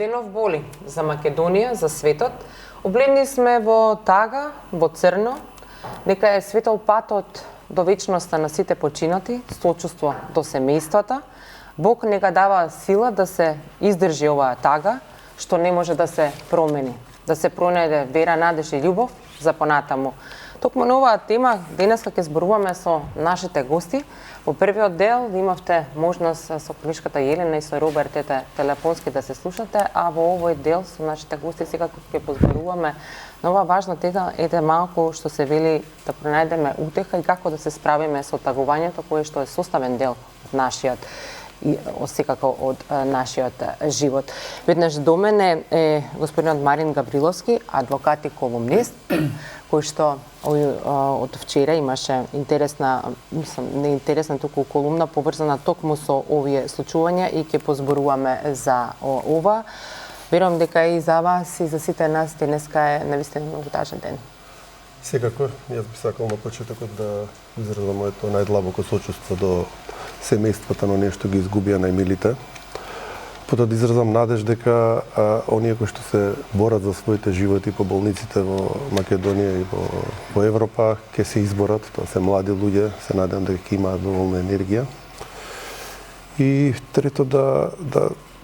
денов боли за Македонија, за светот. Обледни сме во тага, во црно, дека е светол патот до вечноста на сите починати, сочувство до семејствата. Бог нека дава сила да се издржи оваа тага, што не може да се промени, да се пронајде вера, надеж и љубов за понатаму. Токму на оваа тема денеска ќе зборуваме со нашите гости. Во првиот дел имавте можност со колешката Јелена и со Роберт телефонски да се слушате, а во овој дел со нашите гости секако ќе позборуваме на оваа важна тема, малку што се вели да пронајдеме утеха и како да се справиме со тагувањето кое што е составен дел од нашиот и секако од нашиот живот. Веднаш до мене е господинот Марин Габриловски, адвокат и колумнист, кој што од вчера имаше интересна, не интересна, туку колумна поврзана токму со овие случувања и ќе позборуваме за ова. Верувам дека и за вас и за сите нас денеска е навистина многу тажен ден. Секако, јас би сакал на почетокот да изразам моето најдлабоко сочувство до семејствата на оние што ги изгубија најмилите. Потоа да изразам надеж дека оние кои што се борат за своите животи по болниците во Македонија и во Европа ќе се изборат, тоа се млади луѓе, се надевам дека ќе имаат доволна енергија. И трето да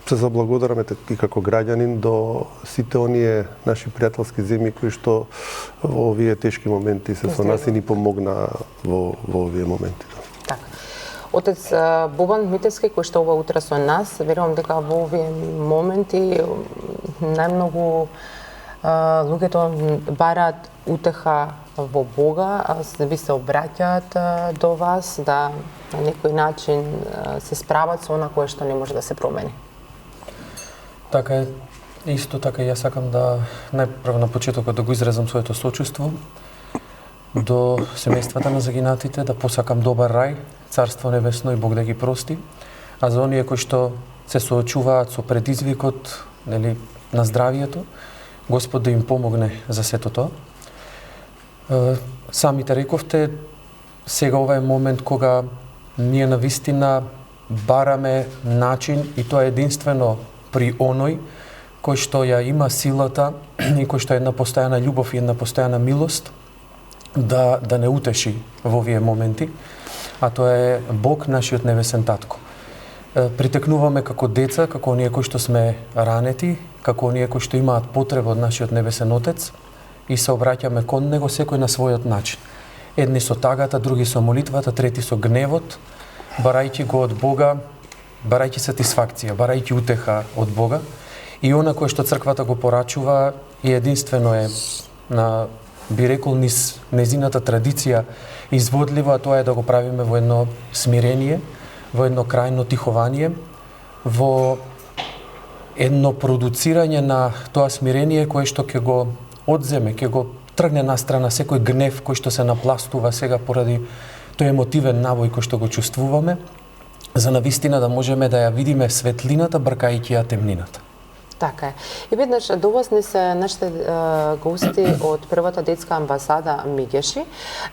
се заблагодараме и како граѓанин до сите оние наши пријателски земји кои што во овие тешки моменти се со нас и ни помогна во овие моменти. Така. Отец Бобан Митевски, кој што ова утре со нас, верувам дека во овие моменти најмногу луѓето бараат утеха во Бога, ви се обраќаат до вас, да на некој начин се справат со она кое што не може да се промени. Така е, исто така јас сакам да најпрво на почетокот да го изразам своето сочувство до семејствата на загинатите, да посакам добар рај, Царство небесно и Бог да ги прости, а за оние кои што се соочуваат со предизвикот, нели, на здравието, Господ да им помогне за сето тоа. Самите рековте, сега ова е момент кога ние навистина бараме начин и тоа единствено при оној кој што ја има силата и кој што е една постојана љубов и една постојана милост да не утеши во овие моменти, а тоа е Бог, нашиот небесен татко. Притекнуваме како деца, како оние кои што сме ранети, како оние кои што имаат потреба од нашиот небесен Отец и се обраќаме кон него секој на својот начин. Едни со тагата, други со молитвата, трети со гневот, барајќи го од Бога, барајќи сатисфакција, барајќи утеха од Бога. И она кое што црквата го порачува и единствено е на, би рекол, низ незината традиција изводливо, а тоа е да го правиме во едно смирение, во едно крајно тихование, во едно продуцирање на тоа смирение кое што ќе го одземе, ќе го тргне настрана секој гнев кој што се напластува сега поради тој емотивен навој кој што го чувствуваме, за навистина да можеме да ја видиме светлината бркајќи ја темнината. Така е. И веднаш до вас не се нашите гости од првата детска амбасада Меѓеши,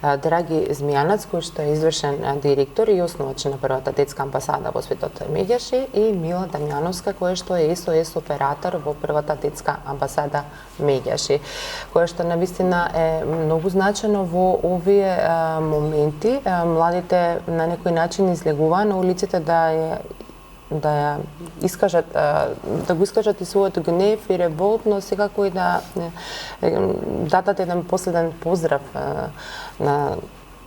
Драги Змијанац, кој што е извршен директор и основач на првата детска амбасада во светот Меѓеши, и Мила Дамјановска, која што е СОС оператор во првата детска амбасада Меѓеши, која што навистина е многу значено во овие моменти. Младите на некој начин излегуваа на улиците да искажат, да го искажат и својот гнев и револт, но секако и да дадат еден последен поздрав на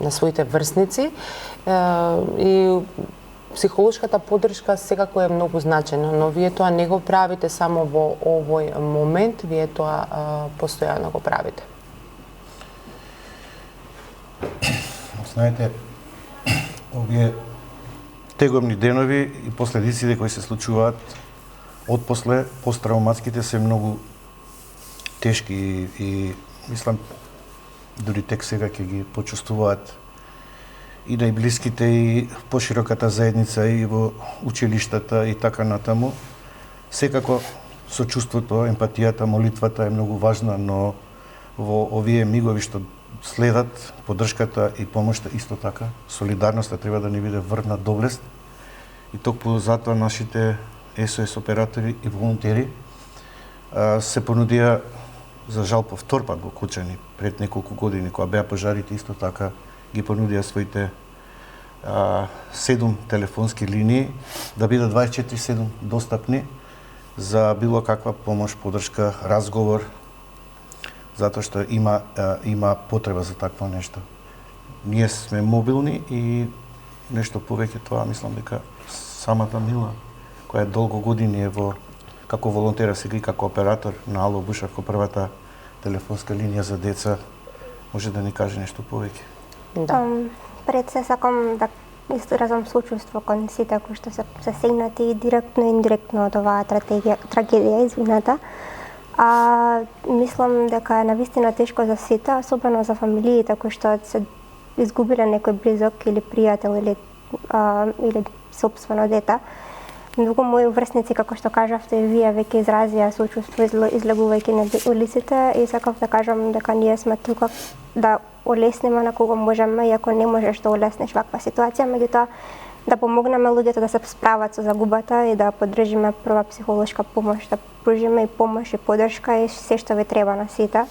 своите врсници. И психолошката поддршка секако е многу значена, но вие тоа не го правите само во овој момент, вие тоа постојано го правите. Знаете, овие тегобни денови и последиците кои се случуваат отпосле, посттравматските се многу тешки и мислам дури тек сега ќе ги почувствуваат и најблиските и пошироката заедница и во училиштата и така натаму. Секако сочувството, емпатијата, молитвата е многу важна, но во овие мигови што следат, поддршката и помошта исто така, солидарноста треба да ни биде врв на доблест и токму затоа нашите СОС оператори и волонтери се понудија за жал по втор пат во Кучани пред неколку години кога беа пожарите, исто така ги понудија своите 7 телефонски линии да бидат 24/7 достапни за било каква помош, подршка, разговор, затоа што има потреба за такво нешто. Ние сме мобилни и нешто повеќе тоа, мислам дека самата Мила, која долго години е како волонтера, сега и како оператор на Ало Бушевко, првата телефонска линија за деца, може да ни каже нешто повеќе. Да. Пред се сакам да изразам сочувство кон сите кои што се засегнати директно и индиректно од оваа трагедија, извината. Мислам дека е навистина тешко за сите, особено за фамилиите кои што се изгубиле некој близок или пријател или сопствено дете. Многу мои врсници, како што кажавте и вие, веќе изразија сочувство излегувајќи на улиците и сакав да кажам дека ние сме тука да олесниме на кого можеме, иако не можеш да олеснеш ваква ситуација, меѓутоа да помогнеме луѓето да се справат со загубата и да поддржиме прва психолошка помош, да пружиме и помош и поддршка и се што ви треба на сите.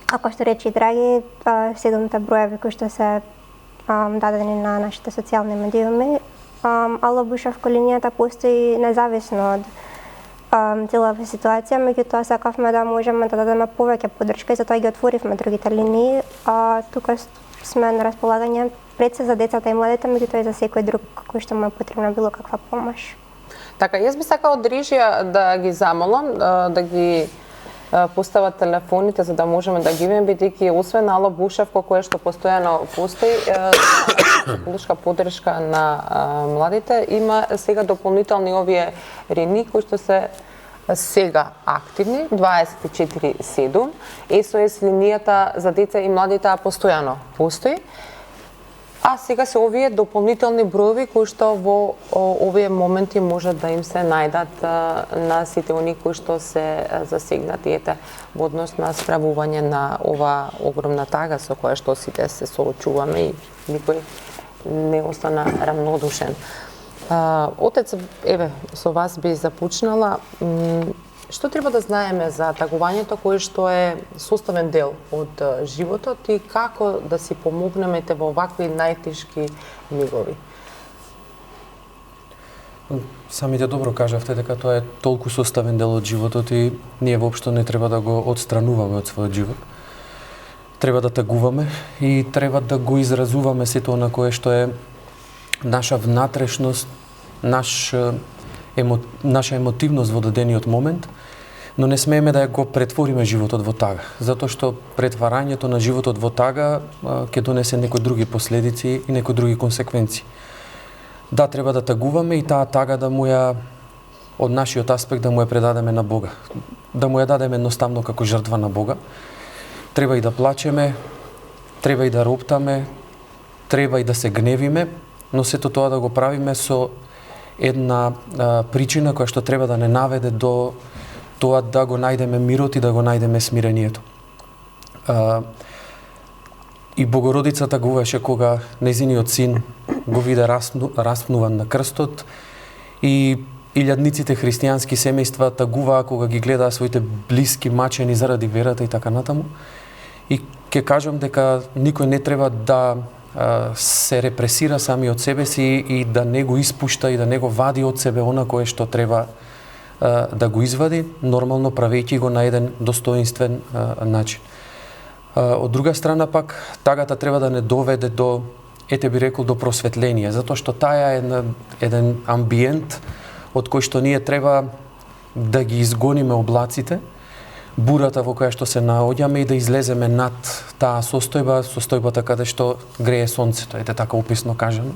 Како што рече Драги, 7 броеви кои што се дадени на нашите социјални медиуми, Ало Бушевко линијата постои независно од целава ситуација, меѓутоа сакавме да можеме да дадеме повеќе поддршка и затоа ги отворивме другите линии. Тука сме на располагање пред се за децата и младите, меѓутоа и за секој друг кој што му е потребна било каква помош. Така, јас би сакала од Рижија да ги замолам, да ги постават телефоните за да можеме да ги видиме, бидејќи освен Ало Бушевко кое што постојано постои, психолошка поддршка на младите, има сега дополнителни овие линии кои што се сега активни 24/7. SOS линијата за деца и младите постојано постои. А сега се овие дополнителни броеви кои што во овие моменти може да им се најдат на сите оние кои што се засегнати во однос на справување на ова огромна тага со која што сите се соочуваме и никој не остана рамнодушен. Отец, еве, со вас би започнала. Што треба да знаеме за тагувањето кое што е составен дел од животот и како да си помогнеме во вакви најтешки мигови? Самите добро кажавте дека тоа е толку составен дел од животот и ние воопшто не треба да го отстрануваме од својот живот. Треба да тагуваме и треба да го изразуваме сето она кое што е наша внатрешност, наша емотивност во дадениот момент, но не смееме да го претвориме животот во тага, затоа што претварањето на животот во тага ќе донесе некои други последици и некои други консеквенции. Да, треба да тагуваме и таа тага да му ја, од нашиот аспект, да му ја предадеме на Бога. Да му ја дадеме едноставно како жртва на Бога. Треба и да плачеме, треба и да роптаме, треба и да се гневиме, но сето тоа да го правиме со една причина која што треба да не наведе до тоа да го најдеме мирот и да го најдеме смирението. И Богородица тагуваше кога нејзиниот син го виде распнуван на крстот и илјадниците христијански семејства тагуваа кога ги гледаа своите блиски мачени заради верата и така натаму. И ќе кажам дека никој не треба да се репресира сами од себе си и да не го испушта и да не го вади од себе она кое што треба да го извади, нормално правејќи го на еден достоинствен начин. Од друга страна пак, тагата треба да не доведе до, би рекол, до просветление, затоа што таа е еден амбиент од кој што ние треба да ги изгониме облаците, бурата во која што се наоѓаме и да излеземе над таа состојбата каде што грее сонцето, така описно кажано.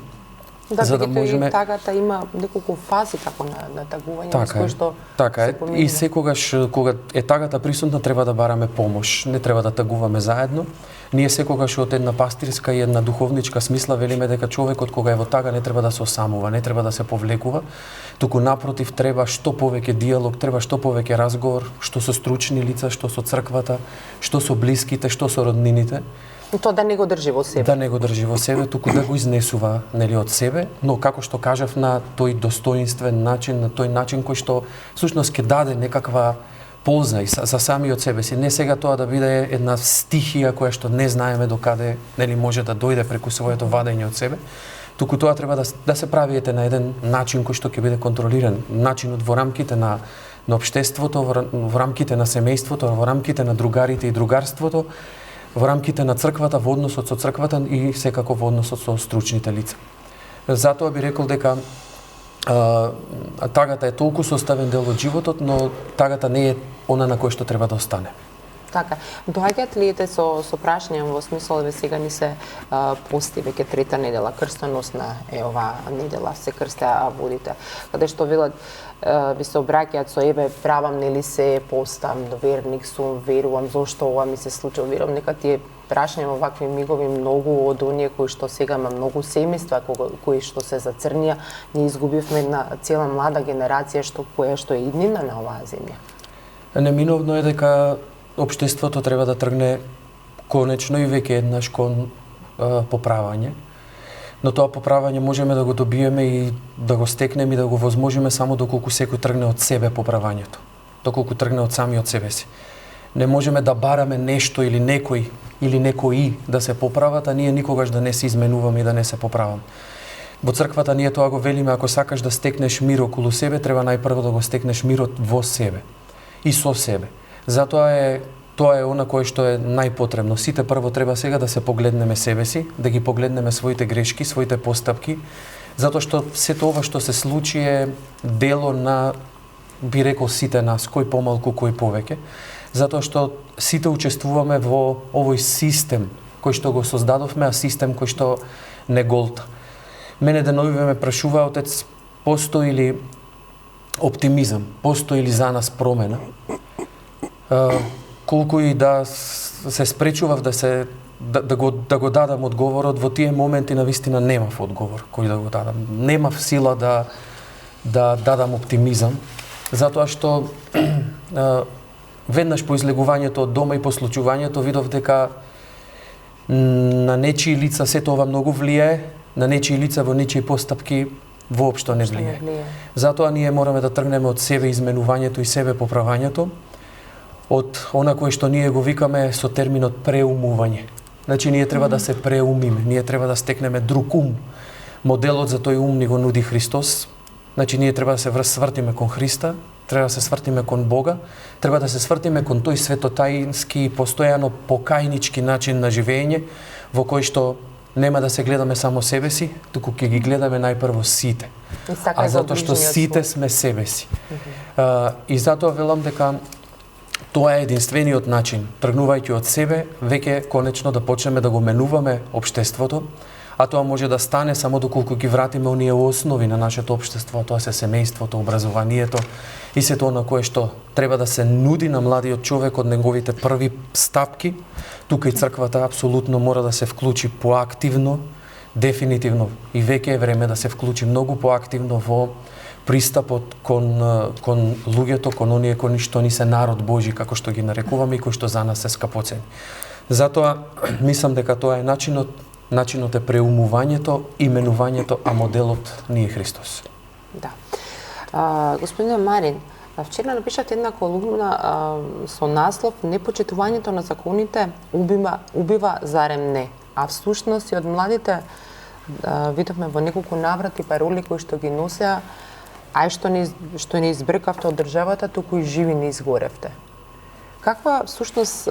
Да, за да можеме... тагата има неколку фази како на тагување, така кој што така е. И секогаш кога е тагата присутна треба да бараме помош. Не треба да тагуваме заедно, Ние секогаш од една пастирска и една духовничка смисла велиме дека човекот кога е во тага не треба да се осамува, не треба да се повлекува, туку напротив треба што повеќе диалог, треба што повеќе разговор, што со стручни лица, што со црквата, што со блиските, што со роднините. Тоа да не го држи во себе. Да не го држи во себе, туку да го изнесува нели од себе, но како што кажав на тој достоинствен начин, на тој начин кој што всушност ќе даде некаква полза и за самиот себе си. Не сега тоа да биде една стихија која што не знаеме докаде нели може да дојде преку своето вадење од себе, туку тоа треба да се прави на еден начин кој што ќе биде контролиран, начинот во рамките на општеството, во рамките на семејството, во рамките на другарите и другарството, во рамките на црквата, во односот со црквата и секако во односот со стручните лица. Затоа би рекол дека тагата е толку составен дел од животот, но тагата не е она на кој што треба да остане. Така. Доаѓаат ли со прашања во смисол да сега ни се пости веќе трета недела, крстоносна е оваа недела, се крстеа водите, каде што велат ви се обраќаат со еве правам нели се постам, верник сум, верувам зошто ова ми се случило, верувам нека тие прашања во вакви мигови многу од оние кои што сега има многу семејства кои што се зацрнија, ние изгубивме една цела млада генерација која е иднина на оваа земја. Неминовно е дека општеството треба да тргне конечно и веќе еднаш кон поправање. Но тоа поправање можеме да го добиеме и да го стекнеме и да го возможиме само доколку секој тргне од себе поправањето. Доколку тргне од самиот себе си. Не можеме да бараме нешто или некој или некои да се поправат, а ние никогаш да не се изменуваме и да не се поправаме. Во црквата ние тоа го велиме, ако сакаш да стекнеш мир околу себе, треба најпрво да го стекнеш мирот во себе и со себе. Затоа тоа е она кое што е најпотребно. Сите прво треба сега да се погледнеме себе си, да ги погледнеме своите грешки, своите постапки, затоа што сето ова што се случи е дело на, би рекол, сите нас, кој помалку, кој повеќе, затоа што сите учествуваме во овој систем кој што го создадовме, а систем кој што не голта. Мене деновиве ме прашува отец, постои ли оптимизам, постои ли за нас промена? Колку и да се спречував да го дадам одговорот, во тие моменти навистина немав одговор кој да го дадам. Немав сила да дадам оптимизам, затоа што веднаш по излегувањето од дома и по случувањето видов дека на нечии лица сето ова многу влијае, на нечии лица во нечии постапки воопшто не влијае. Затоа ние мораме да тргнеме од себе изменувањето и себе поправањето, од она кое што ние го викаме со терминот преумување. Значи ние треба да се преумиме, ние треба да стекнеме друг ум. Моделот за тој ум ни го нуди Христос. Значи ние треба да се свртиме кон Христа, треба да се свртиме кон Бога, треба да се свртиме кон тој светотаински, постојано покајнички начин на живење, во кој што нема да се гледаме само себе си, туку ќе ги гледаме најпрво сите. А затоа што сите сме себе си. И затоа велам дека тоа е единствениот начин, тргнувајќи од себе, веќе конечно да почнеме да го менуваме општеството, а тоа може да стане само доколку ги вратиме оние основи на нашето општество, тоа се семејството, образованието и сето на кое што треба да се нуди на младиот човек од неговите први стапки. Тука и црквата апсолутно мора да се вклучи поактивно, дефинитивно, и веќе е време да се вклучи многу поактивно во пристапот кон луѓето, кон оние кои што ни се народ Божи, како што ги нарекуваме и кои што за нас се скапоцени. Затоа мислам дека тоа е начинот е преумувањето, именувањето, а моделот ни е Христос. Да. Господин Марин, вчера напишавте една колумна со наслов "Непочитувањето на законите убива зарем не". А всушност и од младите видовме во неколку наврати пароли кои што ги носеа, ај што не избркавте од државата, туку и живи не изгоревте. Каква всушност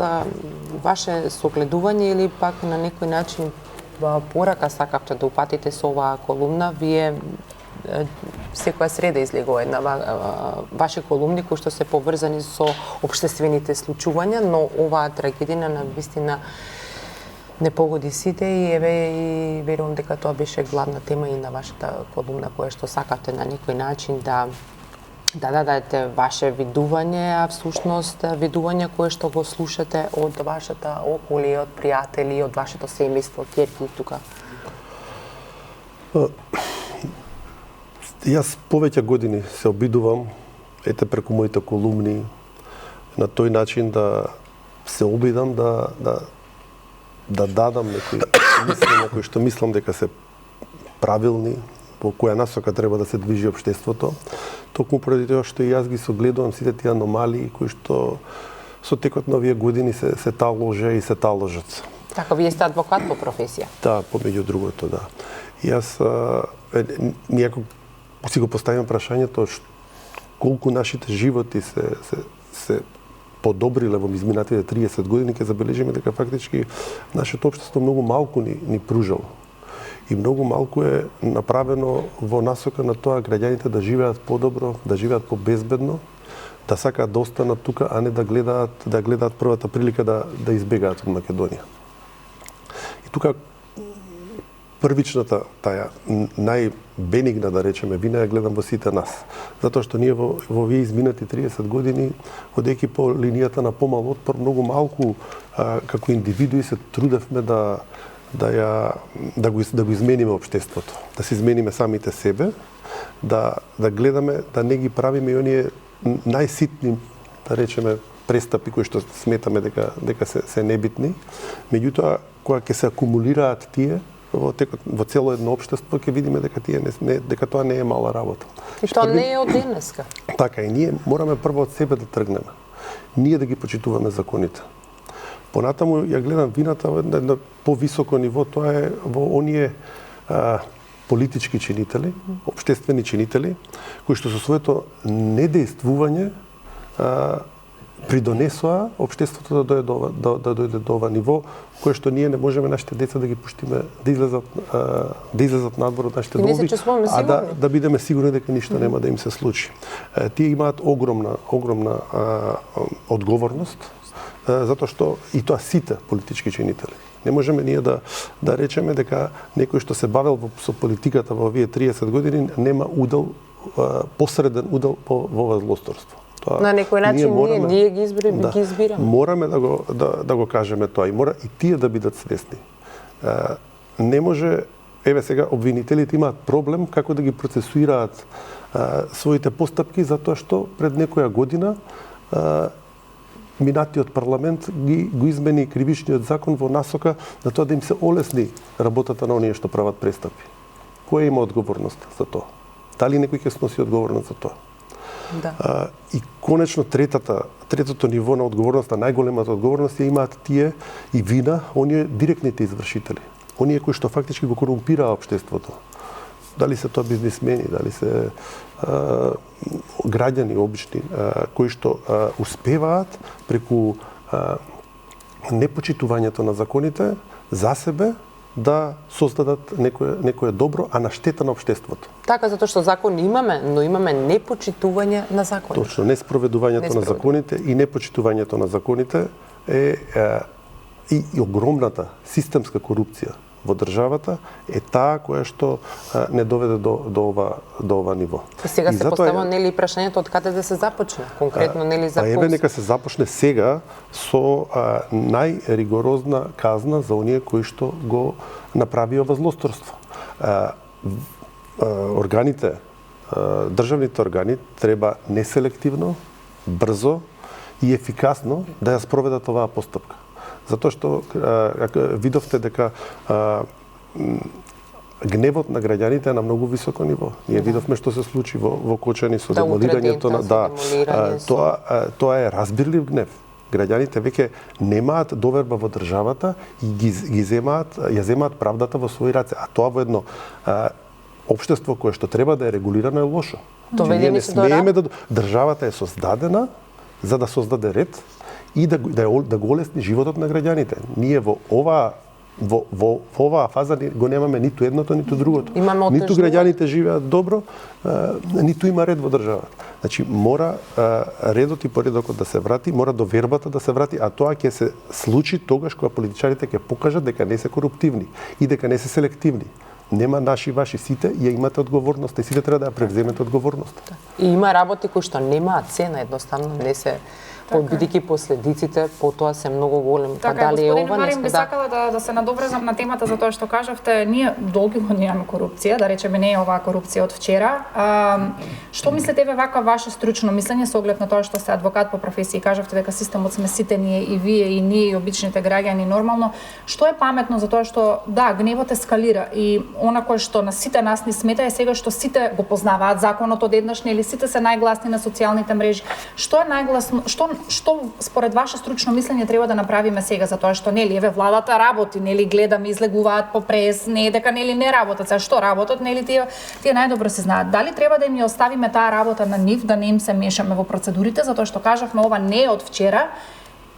ваше согледување или пак на некој начин порака сакавте да упатите со оваа колумна? Вие секоја среда излегува една ваши колумни кои што се поврзани со општествените случувања, но оваа трагедија на вистина не погоди сите и и верувам дека тоа беше главна тема и на вашата колумна која што сакавте на некој начин да Да, дадете ваше видување, а всушност видување кое што го слушате од вашата околие, од пријатели, од вашето семејство, ќерки тука. Јас повеќе години се обидувам, преку моите колумни, на тој начин да се обидам да дадам некои мислења кои што мислам дека се правилни, по која насока треба да се движи општеството, токму поради тоа што и јас ги согледувам сите тие аномалии кои што со текот на овие години се таложа и се таложат. Така, вие сте адвокат по професија? Да, помеѓу другото, да. Јас некако си го поставим прашањето колку нашите животи се подобриле во изминатите 30 години, ќе забележиме дека фактички нашето општество многу малку ни пружало. И многу малку е направено во насока на тоа граѓаните да живеат подобро, да живеат побезбедно, да сакаат да останат тука, а не да гледаат првата прилика да избегаат од Македонија. И тука првичната таа најбенигна, да речеме, вина ја гледам во сите нас. Затоа што ние во овие изминати 30 години, одејќи по линијата на помал отпор, многу малку како индивидуи се трудевме да го измениме општеството, да се измениме самите себе, да гледаме да не ги правиме и оние најситни, да речеме, престапи кои што сметаме дека се небитни. Меѓутоа, кога ќе се акумулираат тие во цело едно општество, ќе видиме дека тоа не е мала работа. И тоа не е од денеска. Така, и ние мораме прво од себе да тргнеме. Ние да ги почитуваме законите. Понатаму ја гледам вината на едно повисоко ниво, тоа е во оние политички чинители, општествени чинители, кои што со своето недејствување придонесоа општеството да дојде до ова ниво, кое што ние не можеме нашите деца да ги пуштиме да излезат надвор од нашите доми, да бидеме сигурни дека ништо нема да им се случи. Тие имаат огромна одговорност, затоа што и тоа сите политички чинители. Не можеме ние да речеме дека некој што се бавел со политиката во овие 30 години нема удел, посреден удел во ова злосторство. На некој начин ние ги избираме. Мораме да го кажеме тоа и мора и тие да бидат свесни. Не може, сега обвинителите имаат проблем како да ги процесуираат своите постапки затоа што пред некоја година минатиот парламент го измени кривичниот закон во насока на тоа да им се олесни работата на оние што прават престапи. Кој има одговорност за тоа? Дали некој ќе сноси одговорност за тоа? Да. И конечно третото ниво на одговорноста, најголемата одговорност ја имаат тие и вина, оние директните извршители. Оние кои што фактички го корумпираа општеството. Дали се тоа бизнисмени, дали се граѓани обични, кои што успеваат преку непочитувањето на законите за себе да создадат некое добро, а на штета на општеството. Така, затоа што закон имаме, но имаме непочитување на законите. Точно, неспроведувањето на законите и непочитувањето на законите е и огромната системска корупција во државата е таа која што не доведе до ова ниво. И сега се поставува нели прашањето од каде да се започне, конкретно нели за еве нека се започне сега со најригорозна казна за оние кои што го направија ова злосторство. Органите, државните органи треба неселективно, брзо и ефикасно да ја спроведат оваа постапка. Затоа што видовте дека гневот на граѓаните е на многу високо ниво. Ние видовме што се случи во Кочани со демолирањето на тоа е разбирлив гнев. Граѓаните веќе немаат доверба во државата и ја земаат правдата во своји раце, а тоа во едно општество кое што треба да е регулирано е лошо. Ние не смееме државата е создадена за да создаде ред и да го олесни животот на граѓаните. Ние во оваа фаза го немаме ниту едното, ниту другото. Ниту граѓаните живеат добро, ниту има ред во државата. Значи, мора редот и поредокот да се врати, мора довербата да се врати, а тоа ќе се случи тогаш кога политичарите ќе покажат дека не се коруптивни и дека не се селективни. нема наши ваши, сите ја имате одговорност и сите треба да ја превземете одговорност. И има работи кои што немаат цена, едноставно не се бидејќи последиците потоа се многу големи. Така, дали е господин ова Марин, би нешто? сакала да се надоврзам на темата за тоа што кажавте. Ние долги години имаме корупција, да речеме не е оваа корупција од вчера. Што мислите ве вака ваше стручно мислење со оглед на тоа што сте адвокат по професија и кажавте дека системот сме сите ние и вие и ние и обичните граѓани нормално, што е паметно за тоа што да, гневот ескалира и она кое што на сите нас ни смета е сега што сите го познаваат законот одеднаш, нели сите се најгласни на социјалните мрежи. Што е најгласно, што според ваше стручно мислење треба да направиме сега за тоа што нели еве владата работи, нели гледаме излегуваат по прес, не е дека нели не работат, за што работат, нели тие најдобро се знаат. Дали треба да им ја оставиме таа работа на нив, да не им се мешаме во процедурите, затоа што кажавме ова не е од вчера.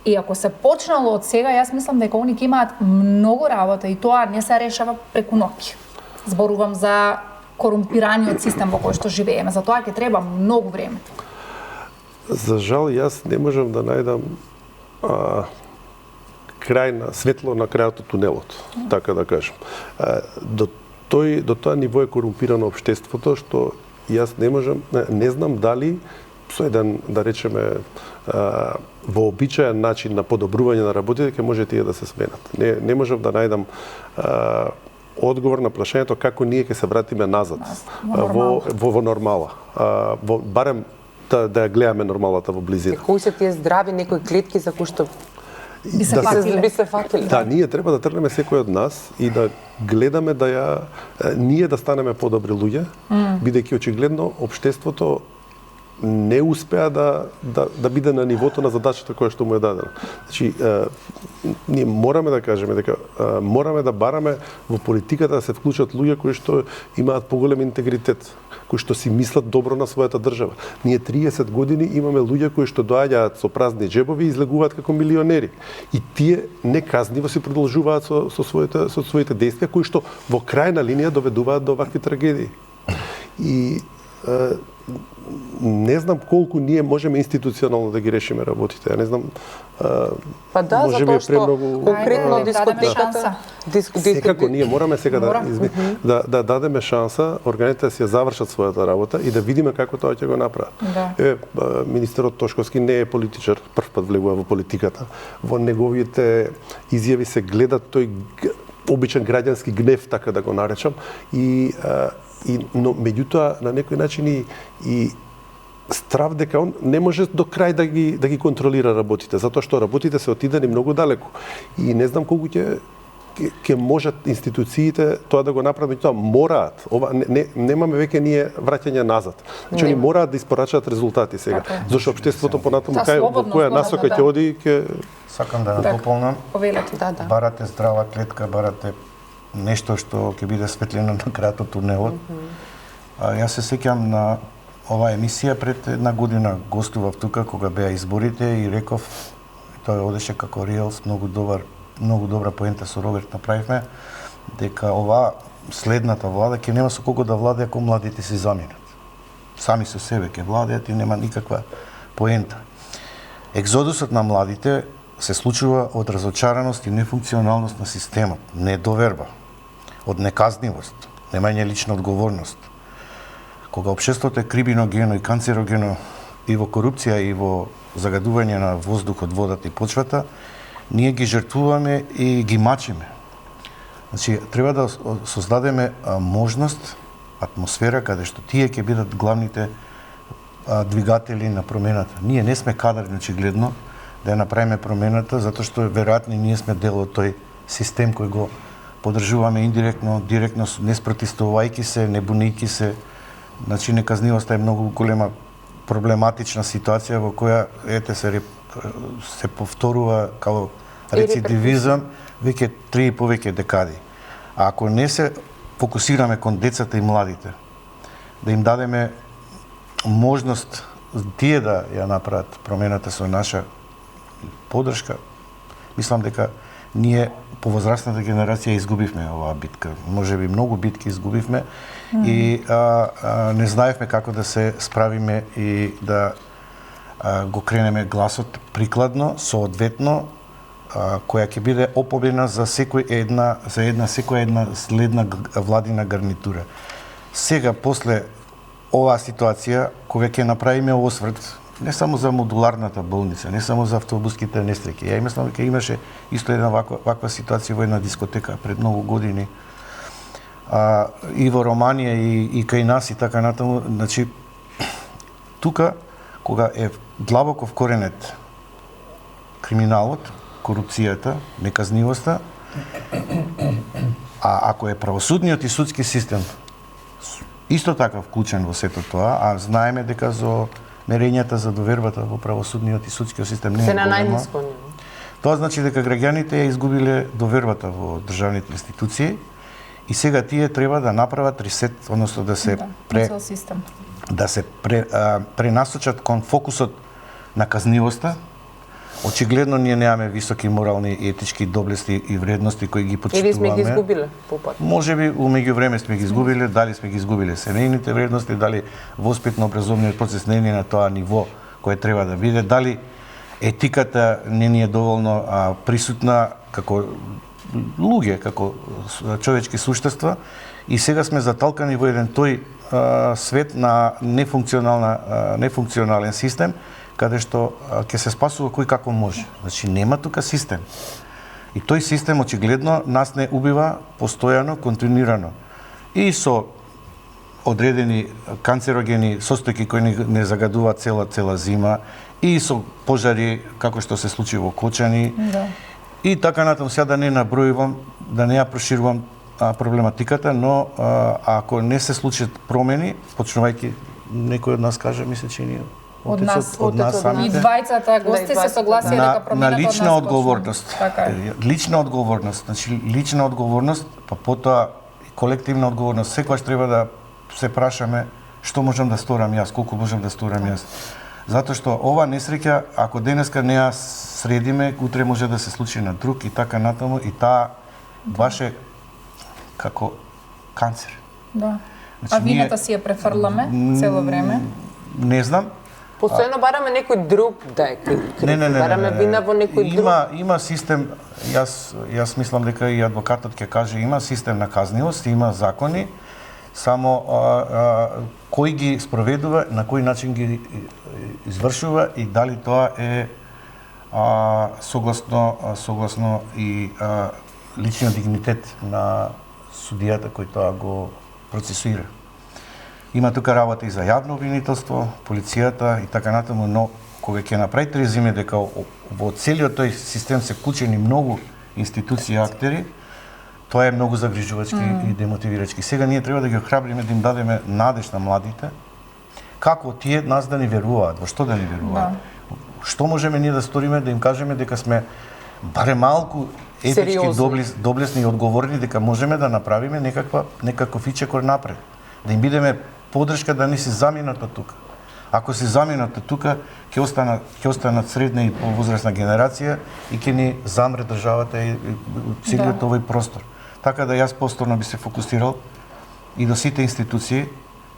И ако се почнало од сега, јас мислам дека они ќе имаат многу работа и тоа не се решава преку ноќ. Зборувам за корумпираниот систем во кој што живееме, за тоа ќе треба многу време. За жал, јас не можам да најдам крај на светло на крајот од тунелот, така да кажам. До тоа ниво е корумпирано општеството што јас не знам дали со еден, да речеме, вообичаен начин на подобрување на работите ќе може тие да се сменат. Не можам да најдам одговор на прашањето како ние ќе се вратиме назад во нормала. Барем да ја гледаме нормалата во близина. Кои се тие здрави некои клетки за кои што би се фатиле? Да, ние треба да тргнеме секој од нас и да гледаме ние да станеме подобри луѓе, бидејќи очигледно општеството не успеа да биде на нивото на задачата која што му е дадена. Значи, ние мораме да кажеме дека мораме да бараме во политиката да се вклучат луѓе кои што имаат поголем интегритет, кои што си мислат добро на својата држава. Ние 30 години имаме луѓе кои што доаѓаат со празни џебови и излегуваат како милионери. И тие неказниво си продолжуваат со своите действија кои што во крајна линија доведуваат до овакви трагедии. И не знам колку ние можеме институционално да ги решиме работите. Ја не знам. Па да, затоа што конкретно дискотеката, секако ние мораме сега да дадеме шанса органите да си ја завршат својата работа и да видиме како тоа ќе го направат. Министерот Тошковски не е политичар, прв пат влегува во политиката. Во неговите изјави се гледа тој обичен граѓански гнев, така да го наречам, но меѓутоа на некој начин и страв дека он не може до крај да ги контролира работите, затоа што работите се отидени многу далеку. И не знам колку ќе можат институциите тоа да го направат, тоа мораат. Ова немаме веќе ние враќање назад. Значи они мораат да испорачаат резултати сега. Зашто општеството понатаму во која насока ќе оди Сакам да надополнам. Да. Барате здрава клетка, барате нешто што ќе биде светлина на крајот од тунелот. Јас се сеќам на оваа емисија пред една година гостував тука кога беа изборите и реков, тоа одеше како Реелс, многу добра поента со Роберт направивме, дека оваа следната влада ќе нема со кого да владе ако младите се заминат. Сами со себе ќе владеат и нема никаква поента. Екзодусот на младите се случува од разочараност и нефункционалност на системот, недоверба, од неказнивост, немање лична одговорност. Кога општеството е крибиногено и канцерогено и во корупција и во загадување на воздухот, водата и почвата, ние ги жртвуваме и ги мачиме. Значи, треба да создадеме можност, атмосфера каде што тие ќе бидат главните двигатели на промената. Ние не сме кадарни очигледно да ја направиме промената, затоа што веројатно ние сме дел од тој систем кој го поддржуваме индиректно, директно, не спротивувајќи се, не бунејќи се. Значи, неказнивоста е многу голема проблематична ситуација во која се повторува како рецидивизам веќе 3 и повеќе декади. А ако не се фокусираме кон децата и младите, да им дадеме можност тие да ја направат промената со наша поддршка, мислам дека ние по возрастната генерација изгубивме оваа битка. Можеби многу битки изгубивме и не знаевме како да се справиме и да го кренеме гласот прикладно, соодветно, која ќе биде опомена за секоја една следна владина гарнитура. Сега после оваа ситуација, кога ќе направиме осврт не само за модуларната болница, не само за автобуските несреќи. Ја мислам дека имаше исто една ваква ситуација во една дискотека пред многу години. И во Романија и кај нас и така натаму, значи тука кога е длабоко вкоренет криминалот, корупцијата, неказнивоста, а ако е правосудниот и судски систем исто така вклучен во сето тоа, а знаеме дека за мерењата за довербата во правосудниот и судскиот систем не е се на голема. најниско ниво. Тоа значи дека граѓаните ја изгубиле довербата во државните институции и сега тие треба да направат ресет, односно да се цел систем. Да се пренасочат кон фокусот на казнивоста. Очигледно ние немаме високи морални и етички доблести и вредности кои ги почитуваме. Или сме ги изгубиле по пат. Можеби умеѓу време сме ги изгубиле, дали сме ги изгубиле семејните вредности, дали воспитно-образовниот процес не е на тоа ниво кое треба да биде, дали етиката не ни е доволно присутна како луѓе, како човечки суштества и сега сме заталкани во еден тој свет на нефункционален систем каде што ќе се спасува кој како може. Значи нема тука систем. И тој систем очигледно нас не убива постојано, континуирано. И со одредени канцерогени состојки кои не загадуваат цела зима, и со пожари како што се случи во Кочани. Да. И така натаму, сега да не набројувам, да не ја проширувам проблематиката, но ако не се случат промени, почнувајќи некој од нас каже, мисле че ние Од нас самите. И двајцата гости се согласија дека промената на лична од нас одговорност. Така е. Лична одговорност, значи лична одговорност, па потоа колективна одговорност. Секогаш треба да се прашаме што можам да сторам јас, колку можам да сторам јас. Затоа што ова несреќа, ако денеска не ја средиме, утре може да се случи на друг и така натаму и таа баш е како канцер. Да. Значи, А вината си ја префрламе цело време? Не знам. Постојано бараме некој друг да е крив. Бараме вина во некој друг. Има систем, јас мислам дека и адвокатот ќе каже, има систем на казнивост, има закони, само кој ги спроведува, на кој начин ги извршува и дали тоа е согласно и личниот дигнитет на судијата кој тоа го процесуира. Има тука работа и за јавно обвинителство, полицијата и така натаму, но кога ќе направите резиме дека во целиот тој систем се вклучени многу институции и актери, тоа е многу загрижувачки и демотивирачки. Сега ние треба да ги охрабриме, да им дадеме надеж на младите, како тие нас да ни веруваат, во што да ни веруваат. Да. Што можеме ние да сториме, да им кажеме дека сме барем малку етички доблесни и одговорни, дека можеме да направиме некаков ичекор напред. Да им бидеме подршка да не си заминат од тука. Ако си заминат од тука, ќе останат средна и повозрастна генерација и ќе ни замре државата и целиот овој простор. Така да јас повторно би се фокусирал и до сите институции,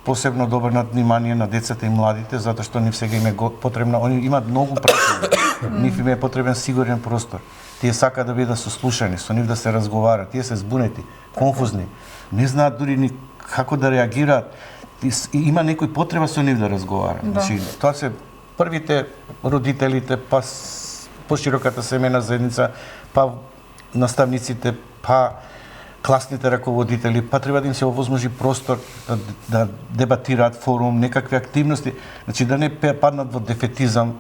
посебно да обрнат внимание на децата и младите, затоа што нив сега им е потребно, они имаат многу прашања. Нив им е потребен сигурен простор. Тие сакаат да бидат сослушани, со нив да се разговара, тие се збунети, конфузни, не знаат дури ни како да реагираат. И има некој потреба со нив да разговара. Да. Значи, тоа се првите родителите, па пошироката семејна заедница, па наставниците, па класните раководители, па треба да им се овозможи простор да дебатираат форум, некакви активности, значи да не паднат во дефетизам,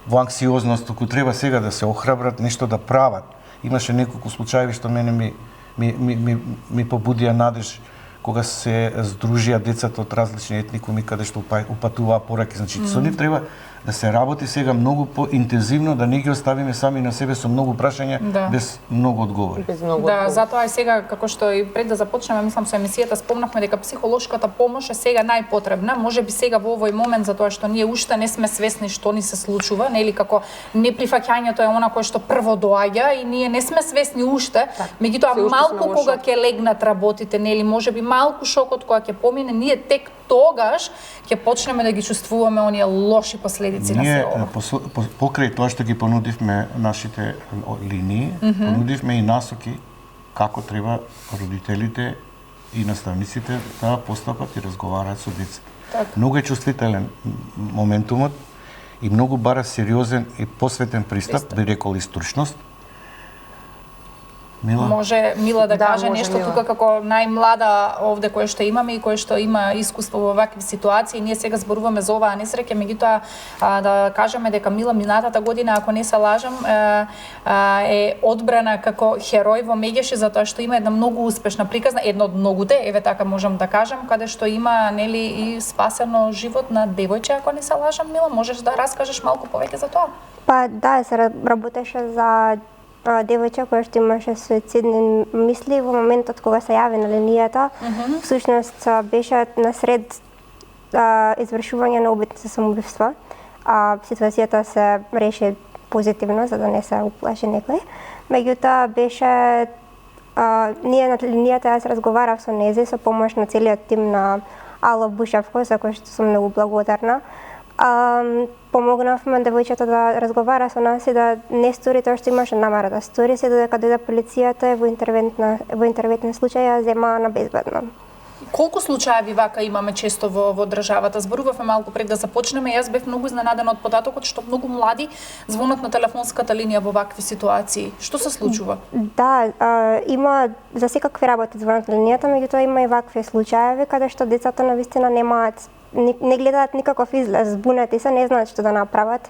во анксиозност, туку треба сега да се охрабрат, нешто да прават. Имаше неколку случаи што мене ми побудија надеж кога се здружија децата од различни етникуми каде што упатуваа пораки, значи со нив треба да се работи сега многу поинтензивно, да не ги оставиме сами на себе со многу прашања, без многу одговори. Да, затоа и сега, како што и пред да започнеме, мислам со емисијата, спомнавме дека психолошката помош е сега најпотребна. Може би сега во овој момент, затоа што ние уште не сме свесни што ни се случува, нели, како неприфаќањето е она кое што прво доаѓа и ние не сме свесни уште. Меѓутоа малку кога ќе легнат работите, нели, можеби малку шокот кога ќе помине, ние тек тогаш ќе почнеме да ги чувствуваме оние лоши последици последици на Ние се ова? покрај тоа што ги понудивме нашите линии, понудивме и насоки како треба родителите и наставниците да постапат и разговараат со децата. Така. Многу е чувствителен моментумот и многу бара сериозен и посветен пристап, би рекол и стручност. Мила? Може Мила да каже може нешто Мила. тука како најмлада овде кој што имаме и кој што има искуство во вакви ситуации. Ние сега зборуваме за оваа несреќа, меѓутоа да кажеме дека Мила минатата година, ако не се лажам, е одбрана како херој во Мегеше затоа што има една многу успешна приказна, една од многуте, еве така можам да кажам, каде што има нели и спасено живот на девојче, ако не се лажам. Мила, можеш да раскажеш малку повеќе за тоа? Па да, се работеше за девојче која што имаше суицидни мисли во моментот кога се јави на линијата. Всушност беше насред извршување на обид за самоубивство. Ситуацијата се реши позитивно за да не се уплаши некој. Меѓутоа беше ние на линијата јас разговарав со нези со помош на целиот тим на Ало Бушевко, за кој што сум многу благодарна. Помогнавме девојчето да разговара со нас и да не стори тоа што имаше намера да стори, се додека дојде полицијата во интервентен случај ја зема на безбедно. Колку случаеви вака имаме често во државата? Зборувавме малку пред да започнеме. Јас бев многу изненадена од податокот што многу млади звонат на телефонската линија во вакви ситуации. Што се случува? Да, има за секакви работи звонат на линијата, меѓутоа има и вакви случаеви каде што децата навистина немаат не гледаат никаков излез, збунети се, не знаат што да направат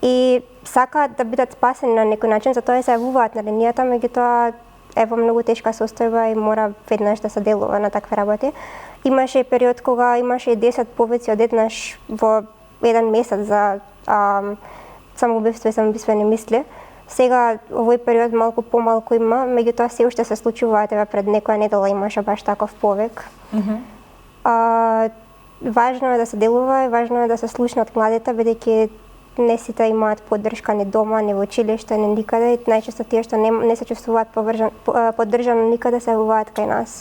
и сакаат да бидат спасени на некој начин, затоа се јавуваат на линијата, меѓутоа е во многу тешка состојба и мора веднаш да се делува на такви работи. Имаше и период кога имаше и 10 повици одеднаш во еден месец за самоубивство и самоубивствени мисли. Сега овој период малку помалку има, меѓутоа се уште се случуваат, еве пред некоја недела имаше баш таков повик. Важно е да се делува и важно е да се слушнат младите, бидејќи не сите имаат поддршка ни дома, ни во училиште, ни никаде и најчесто тие што не се чувствуваат поддржано никаде се јавуваат кај нас.